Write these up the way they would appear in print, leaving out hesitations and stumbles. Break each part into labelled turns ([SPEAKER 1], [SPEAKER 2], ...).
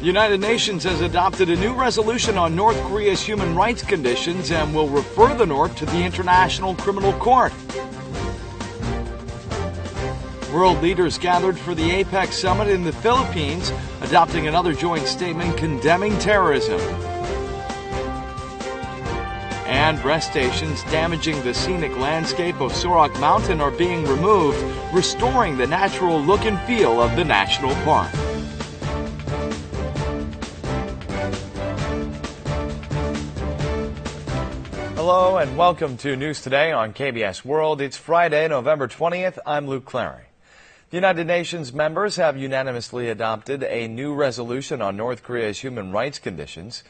[SPEAKER 1] The United Nations has adopted a new resolution on North Korea's human rights conditions and will refer the North to the International Criminal Court. World leaders gathered for the APEC summit in the Philippines, adopting another joint statement condemning terrorism. And rest stations damaging the scenic landscape of Sorak Mountain are being removed, restoring the natural look and feel of the national park. Hello and welcome to News Today on KBS World. It's Friday, November 20th. I'm Luke Clary. The United Nations members have unanimously adopted a new resolution on North Korea's human rights conditions.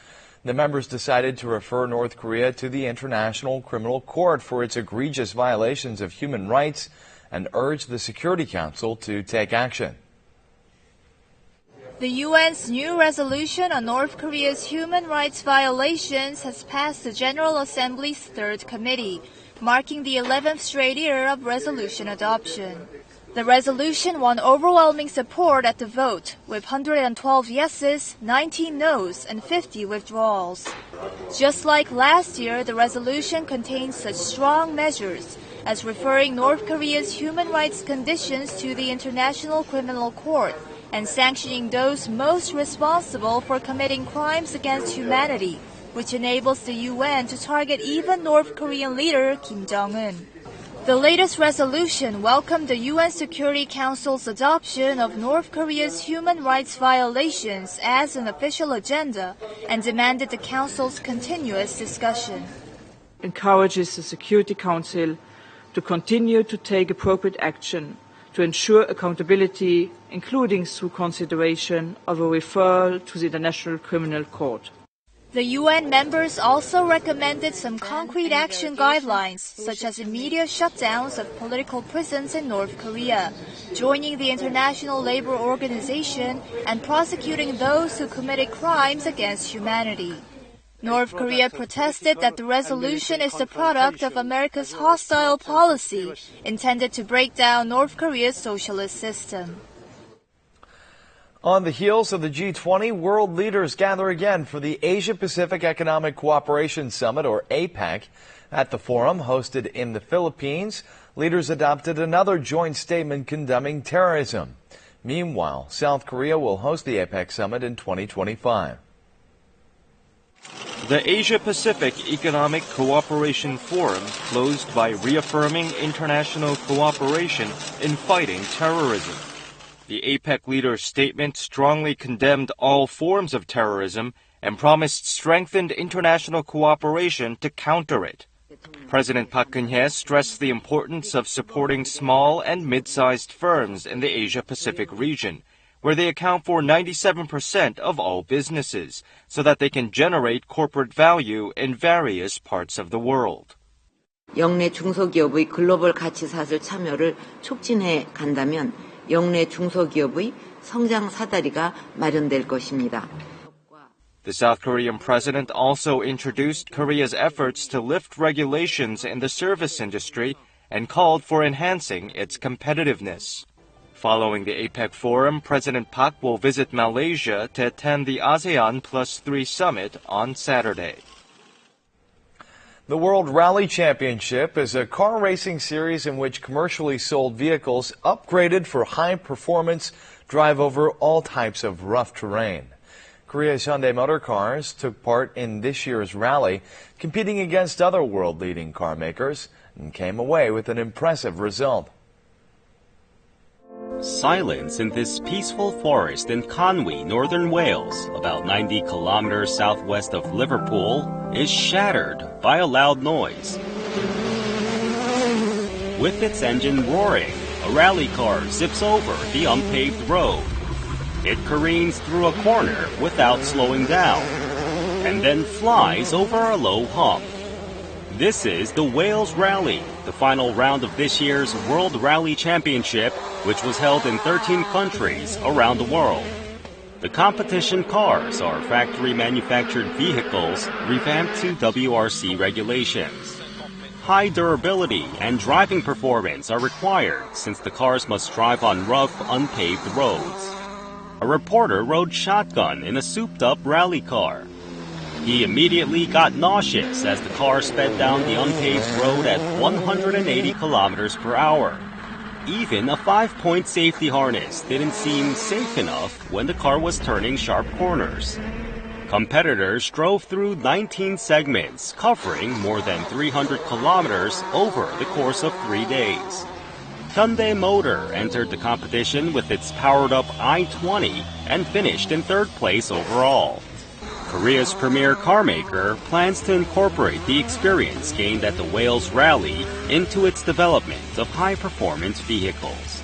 [SPEAKER 1] The members decided to refer North Korea to the International Criminal Court for its egregious violations of human rights and urged the Security Council to take action.
[SPEAKER 2] The UN's new resolution on North Korea's human rights violations has passed the General Assembly's third committee, marking the 11th straight year of resolution adoption. The resolution won overwhelming support at the vote, with 112 yeses, 19 noes, and 50 withdrawals. Just like last year, the resolution contains such strong measures as referring North Korea's human rights conditions to the International Criminal Court and sanctioning those most responsible for committing crimes against humanity, which enables the UN to target even North Korean leader Kim Jong-un. The latest resolution welcomed the UN Security Council's adoption of North Korea's human rights violations as an official agenda and demanded the Council's continuous discussion.
[SPEAKER 3] Encourages the Security Council to continue to take appropriate action to ensure accountability, including through consideration of a referral to the International Criminal Court.
[SPEAKER 2] The UN members also recommended some concrete action guidelines, such as immediate shutdowns of political prisons in North Korea, joining the International Labour Organization, and prosecuting those who committed crimes against humanity. North Korea protested that the resolution is the product of America's hostile policy intended to break down North Korea's socialist system.
[SPEAKER 1] On the heels of the G20, world leaders gather again for the Asia-Pacific Economic Cooperation Summit, or APEC. At the forum, hosted in the Philippines, leaders adopted another joint statement condemning terrorism. Meanwhile, South Korea will host the APEC summit in 2025.
[SPEAKER 4] The Asia-Pacific Economic Cooperation Forum closed by reaffirming international cooperation in fighting terrorism. The APEC leaders' statement strongly condemned all forms of terrorism and promised strengthened international cooperation to counter it. President Park Geun-hye stressed the importance of supporting small and mid-sized firms in the Asia-Pacific region, where they account for 97% of all businesses, so that they can generate corporate value in various parts of the world.
[SPEAKER 5] 영내 중소기업의 글로벌 가치사슬 참여를 촉진해 간다면 영내 중소기업의 성장 사다리가 마련될 것입니다.
[SPEAKER 4] The South Korean president also introduced Korea's efforts to lift regulations in the service industry and called for enhancing its competitiveness. Following the APEC forum, President Park will visit Malaysia to attend the ASEAN Plus 3 summit on Saturday.
[SPEAKER 1] The World Rally Championship is a car racing series in which commercially sold vehicles upgraded for high performance drive over all types of rough terrain. Korea's Hyundai Motor Cars took part in this year's rally, competing against other world-leading car makers, and came away with an impressive result.
[SPEAKER 6] Silence in this peaceful forest in Conwy, northern Wales, about 90 kilometers southwest of Liverpool, is shattered by a loud noise. With its engine roaring, a rally car zips over the unpaved road. It careens through a corner without slowing down, and then flies over a low hump. This is the Wales Rally, the final round of this year's World Rally Championship, which was held in 13 countries around the world. The competition cars are factory-manufactured vehicles revamped to WRC regulations. High durability and driving performance are required since the cars must drive on rough, unpaved roads. a reporter rode shotgun in a souped-up rally car. He immediately got nauseous as the car sped down the unpaved road at 180 kilometers per hour. Even a 5-point safety harness didn't seem safe enough when the car was turning sharp corners. Competitors drove through 19 segments, covering more than 300 kilometers over the course of 3 days. Hyundai Motor entered the competition with its powered-up i20 and finished in third place overall. Korea's premier carmaker plans to incorporate the experience gained at the Wales Rally into its development of high-performance vehicles.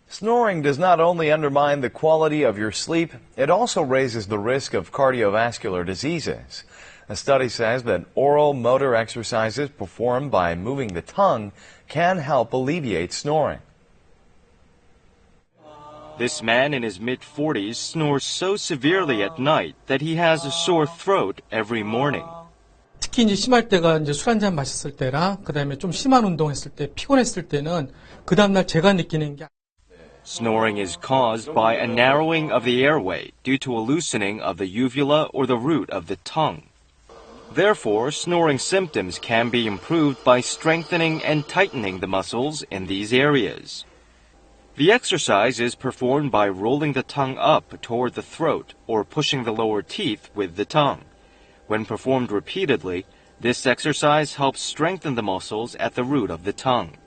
[SPEAKER 1] Snoring does not only undermine the quality of your sleep, it also raises the risk of cardiovascular diseases. A study says that oral motor exercises performed by moving the tongue can help alleviate snoring.
[SPEAKER 4] This man in his mid-40s snores so severely at night that he has a sore throat every morning.
[SPEAKER 7] 특히 이제 심할 때가 이제 술 한잔 마셨을 때랑 그다음에 좀 심한 운동했을 때, 피곤했을 때는 그 다음날 제가 느끼는 게
[SPEAKER 4] Snoring is caused by a narrowing of the airway due to a loosening of the uvula or the root of the tongue. Therefore, snoring symptoms can be improved by strengthening and tightening the muscles in these areas. The exercise is performed by rolling the tongue up toward the throat or pushing the lower teeth with the tongue. When performed repeatedly, this exercise helps strengthen the muscles at the root of the tongue.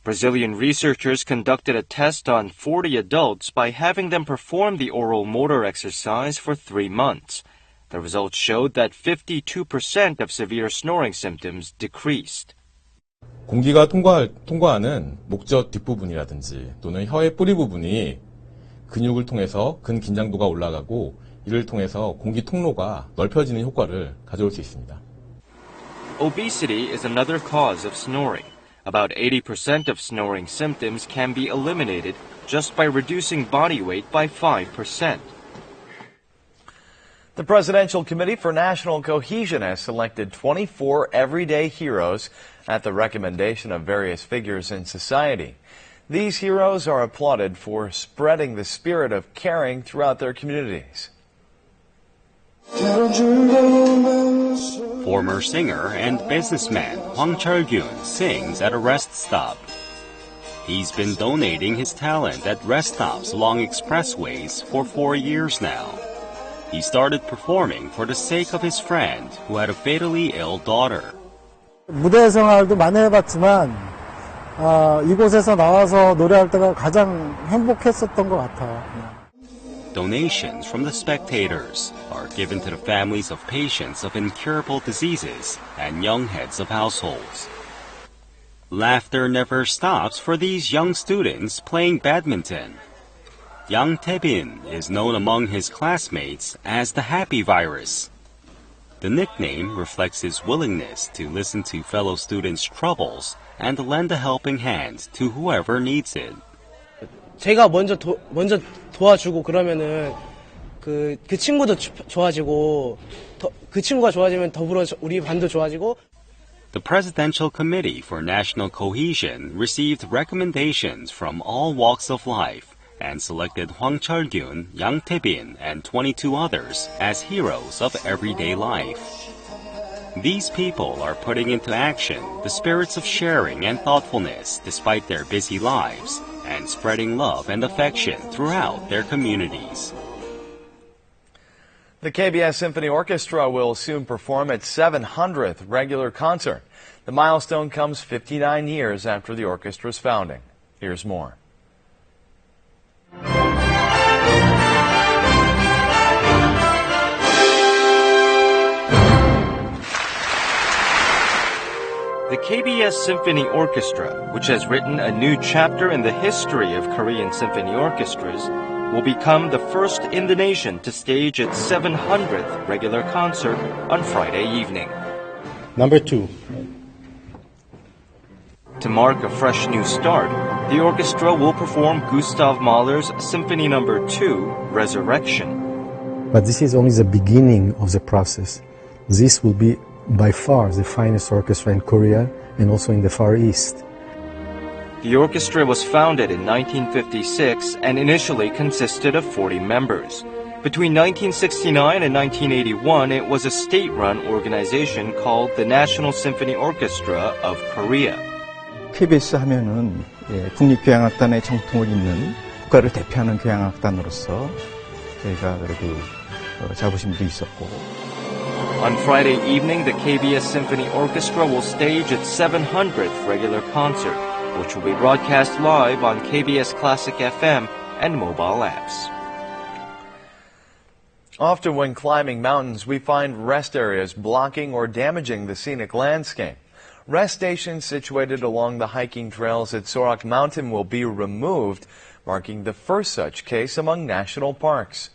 [SPEAKER 4] Brazilian researchers conducted a test on 40 adults by having them perform the oral motor exercise for 3 months. The results showed that 52% of severe snoring symptoms decreased.
[SPEAKER 8] 공기가 통과하는 목젖 뒷부분이라든지 또는 혀의 뿌리 부분이 근육을 통해서 근긴장도가 올라가고 이를 통해서 공기 통로가 넓혀지는 효과를 가져올 수 있습니다.
[SPEAKER 4] Obesity is another cause of snoring. About 80% of snoring symptoms can be eliminated just by reducing body weight by 5%.
[SPEAKER 1] The Presidential Committee for National Cohesion has selected 24 everyday heroes at the recommendation of various figures in society. These heroes are applauded for spreading the spirit of caring throughout their communities.
[SPEAKER 6] Former singer and businessman Hwang Cheol-gyun sings at a rest stop. He's been donating his talent at rest stops along expressways for 4 years now. He started performing for the sake of his friend who had a fatally ill daughter.
[SPEAKER 9] 무대 생활도 많이 해봤지만 이곳에서 나와서 노래할 때가 가장 행복했었던 것 같아요.
[SPEAKER 6] Donations from the spectators are given to the families of patients of incurable diseases and young heads of households. Laughter never stops for these young students playing badminton. Yang Tae-bin is known among his classmates as the Happy Virus. The nickname reflects his willingness to listen to fellow students' troubles and lend a helping hand to whoever needs it.
[SPEAKER 10] 제가 먼저 도와주고 그러면은 그 친구도 좋아지고 그 친구가 좋아지면 더불어 우리 반도 좋아지고.
[SPEAKER 6] The Presidential Committee for National Cohesion received recommendations from all walks of life and selected Hwang Cheol-gyun, Yang Tae-bin, and 22 others as heroes of everyday life. These people are putting into action the spirits of sharing and thoughtfulness despite their busy lives and spreading love and affection throughout their communities.
[SPEAKER 1] The KBS Symphony Orchestra will soon perform its 700th regular concert. The milestone comes 59 years after the orchestra's founding. Here's more.
[SPEAKER 4] The KBS Symphony Orchestra, which has written a new chapter in the history of Korean symphony orchestras, will become the first in the nation to stage its 700th regular concert on Friday evening.
[SPEAKER 9] Number 2.
[SPEAKER 4] To mark a fresh new start, the orchestra will perform Gustav Mahler's Symphony No. 2, Resurrection.
[SPEAKER 9] But this is only the beginning of the process. This will be by far the finest orchestra in Korea and also in the Far East.
[SPEAKER 4] The orchestra was founded in 1956 and initially consisted of 40 members. Between 1969 and 1981, it was a state-run organization called the National Symphony Orchestra of Korea.
[SPEAKER 11] KBS 하면은 국립교향악단의 정통을 잇는 국가를 대표하는 교향악단으로서 저희가 그래도 자부심도 있었고.
[SPEAKER 4] On Friday evening, the KBS Symphony Orchestra will stage its 700th regular concert, which will be broadcast live on KBS Classic FM and mobile apps.
[SPEAKER 1] Often when climbing mountains, we find rest areas blocking or damaging the scenic landscape. Rest stations situated along the hiking trails at Sorak Mountain will be removed, marking the first such case among national parks.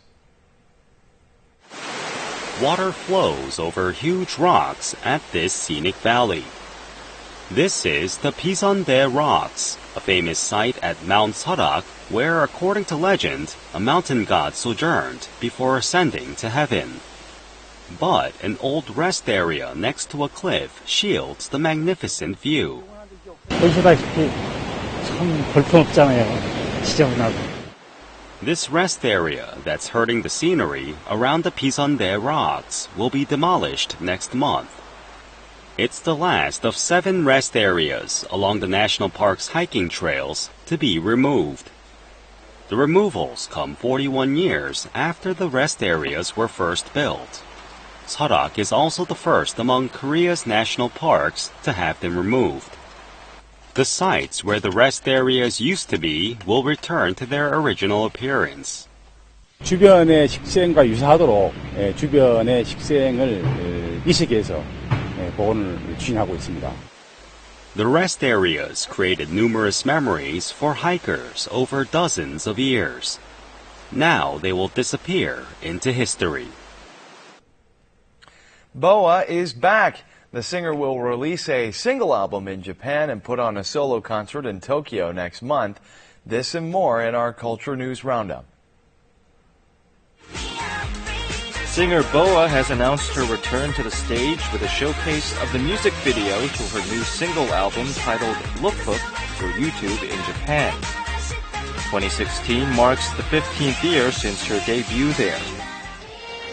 [SPEAKER 6] Water flows over huge rocks at this scenic valley. This is the Pisondae Rocks, a famous site at Mount Sorak, where, according to legend, a mountain god sojourned before ascending to heaven. But an old rest area next to a cliff shields the magnificent view.
[SPEAKER 12] 보시다시피 참 볼품없잖아요. 지저분하고.
[SPEAKER 6] This rest area that's hurting the scenery around the Pisondae Rocks will be demolished next month. It's the last of 7 rest areas along the national park's hiking trails to be removed. The removals come 41 years after the rest areas were first built. Sorak is also the first among Korea's national parks to have them removed. The sites where the rest areas used to be will return to their original appearance.
[SPEAKER 12] 주변의 식생과 유사하도록 주변의 식생을 이식해서 복원을 추진하고 있습니다.
[SPEAKER 6] The rest areas created numerous memories for hikers over dozens of years. Now they will disappear into history.
[SPEAKER 1] BoA is back. The singer will release a single album in Japan and put on a solo concert in Tokyo next month. This and more in our Culture News Roundup.
[SPEAKER 4] Singer BoA has announced her return to the stage with a showcase of the music video to her new single album titled Lookbook through YouTube in Japan. 2016 marks the 15th year since her debut there.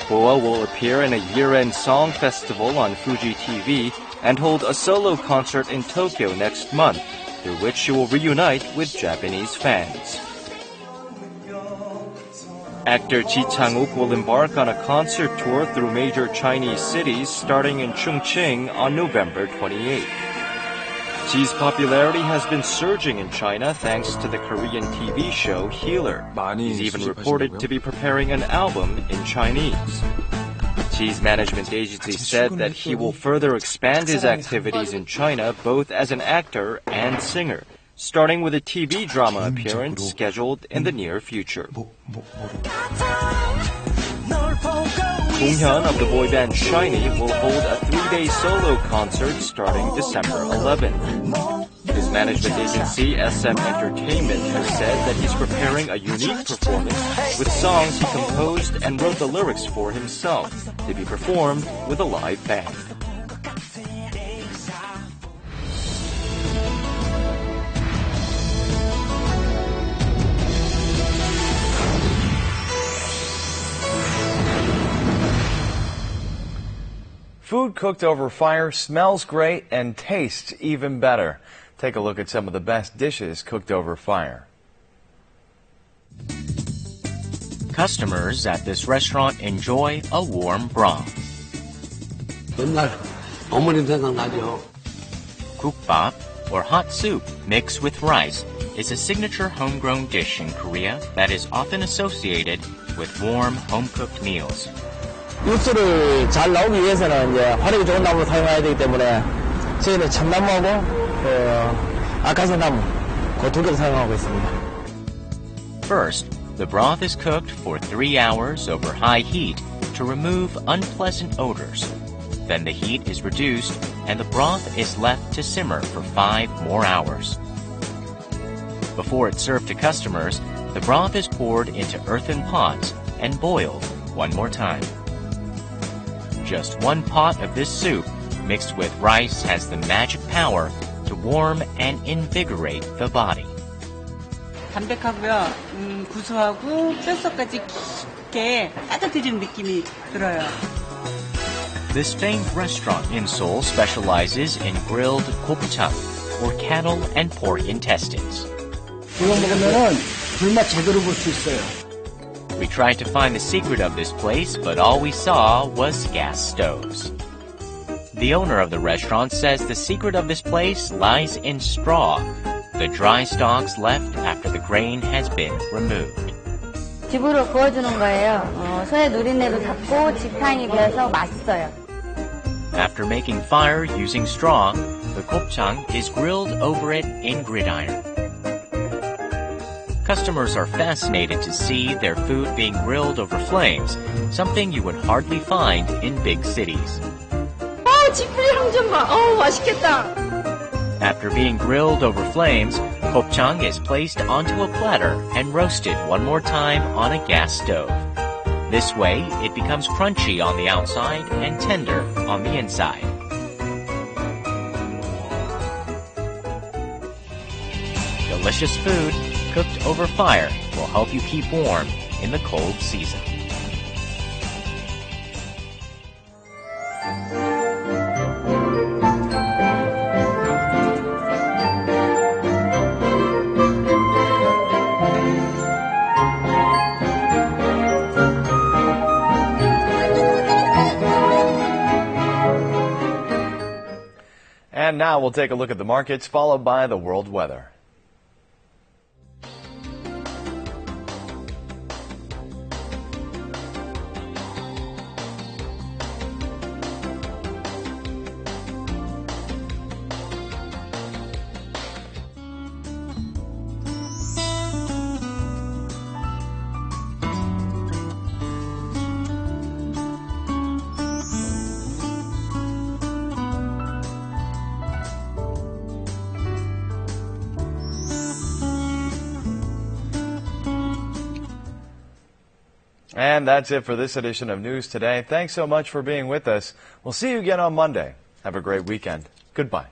[SPEAKER 4] BoA will appear in a year-end song festival on Fuji TV and hold a solo concert in Tokyo next month, through which she will reunite with Japanese fans. Actor Ji Chang-wook will embark on a concert tour through major Chinese cities starting in Chongqing on November 28th. Ji's popularity has been surging in China thanks to the Korean TV show Healer. He's even reported to be preparing an album in Chinese. Ji's management agency said that he will further expand his activities in China both as an actor and singer, starting with a TV drama appearance scheduled in the near future. Donghyun of the boy band SHINee will hold a 3-day solo concert starting December 11th. His management agency, SM Entertainment, has said that he's preparing a unique performance with songs he composed and wrote the lyrics for himself to be performed with a live band.
[SPEAKER 1] Food cooked over fire smells great and tastes even better. Take a look at some of the best dishes cooked over fire.
[SPEAKER 13] Customers at this restaurant enjoy a warm broth.
[SPEAKER 14] 맨날 어머님 생각나죠.
[SPEAKER 13] Kukbap, or hot soup mixed with rice, is a signature homegrown dish in Korea that is often associated with warm, home-cooked meals.
[SPEAKER 15] 육수를 잘 나오기 위해서는 이제 화력이 좋은 나무를 사용해야 되기 때문에 저희는 참나무하고 아카시나무 그 두 개를 사용하고 있습니다.
[SPEAKER 13] First, the broth is cooked for 3 hours over high heat to remove unpleasant odors. Then the heat is reduced and the broth is left to simmer for 5 more hours. Before it's served to customers, the broth is poured into earthen pots and boiled one more time. Just 1 pot of this soup mixed with rice has the magic power to warm and invigorate the body.
[SPEAKER 16] 담백하고요, 구수하고 뼛속까지 깊게 따뜻해진 느낌이 들어요.
[SPEAKER 13] This famed restaurant in Seoul specializes in grilled gopchang, or cattle and pork intestines.
[SPEAKER 17] 이거 먹으면은 불맛 제대로 볼 수 있어요.
[SPEAKER 13] We tried to find the secret of this place, but all we saw was gas stoves. The owner of the restaurant says the secret of this place lies in straw, the dry stalks left after the grain has been removed.
[SPEAKER 18] 집으로 구워주는 거예요. 소의 누린내도 잡고 직향이 배어서 맛있어요.
[SPEAKER 13] After making fire using straw, the gopchang is grilled over it in gridiron. Customers are fascinated to see their food being grilled over flames, something you would hardly find in big cities.
[SPEAKER 18] 지푸향 좀 봐. 맛있겠다.
[SPEAKER 13] After being grilled over flames, gopchang is placed onto a platter and roasted one more time on a gas stove. This way, it becomes crunchy on the outside and tender on the inside. Delicious food cooked over fire will help you keep warm in the cold season.
[SPEAKER 1] And now we'll take a look at the markets, followed by the world weather. And that's it for this edition of News Today. Thanks so much for being with us. We'll see you again on Monday. Have a great weekend. Goodbye.